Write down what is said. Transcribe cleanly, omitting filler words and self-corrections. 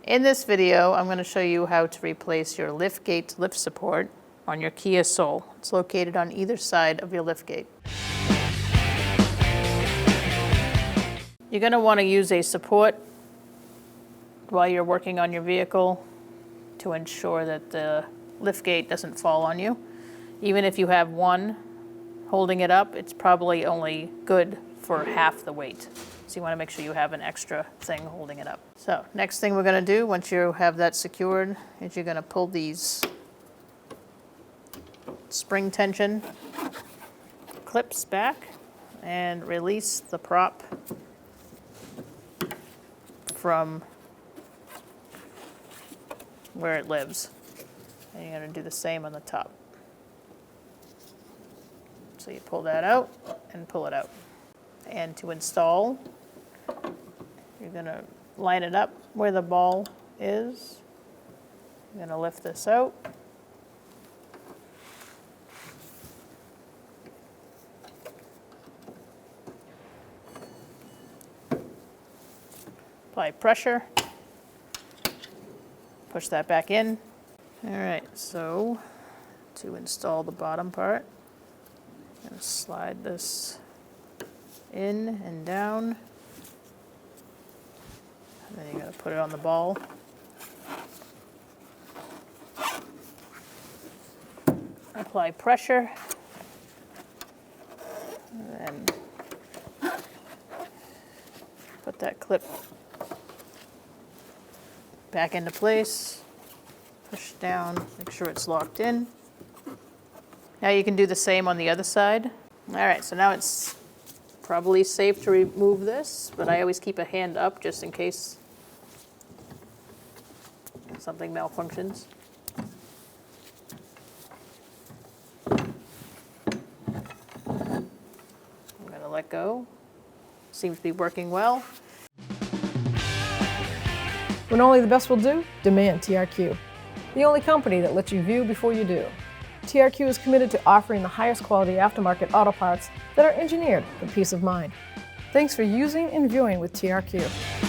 In this video, I'm going to show you how to replace your liftgate lift support on your Kia Soul. It's located on either side of your liftgate. You're going to want to use a support while you're working on your vehicle to ensure that the liftgate doesn't fall on you. Even if you have one holding it up, it's probably only good for half the weight. So you want to make sure you have an extra thing holding it up. So next thing we're going to do once you have that secured is you're going to pull these spring tension clips back and release the prop from where it lives. And you're going to do the same on the top. So you pull that out and pull it out. And to install, you're going to line it up where the ball is. You're going to lift this out. Apply pressure. Push that back in. All right, so to install the bottom part, I'm going to slide this in and down. And then you're going to put it on the ball. Apply pressure. And then put that clip back into place. Push down, make sure it's locked in. Now you can do the same on the other side. All right, so now it's probably safe to remove this, but I always keep a hand up just in case something malfunctions. I'm going to let go. Seems to be working well. When only the best will do, demand TRQ. The only company that lets you view before you do. TRQ is committed to offering the highest quality aftermarket auto parts that are engineered for peace of mind. Thanks for using and viewing with TRQ.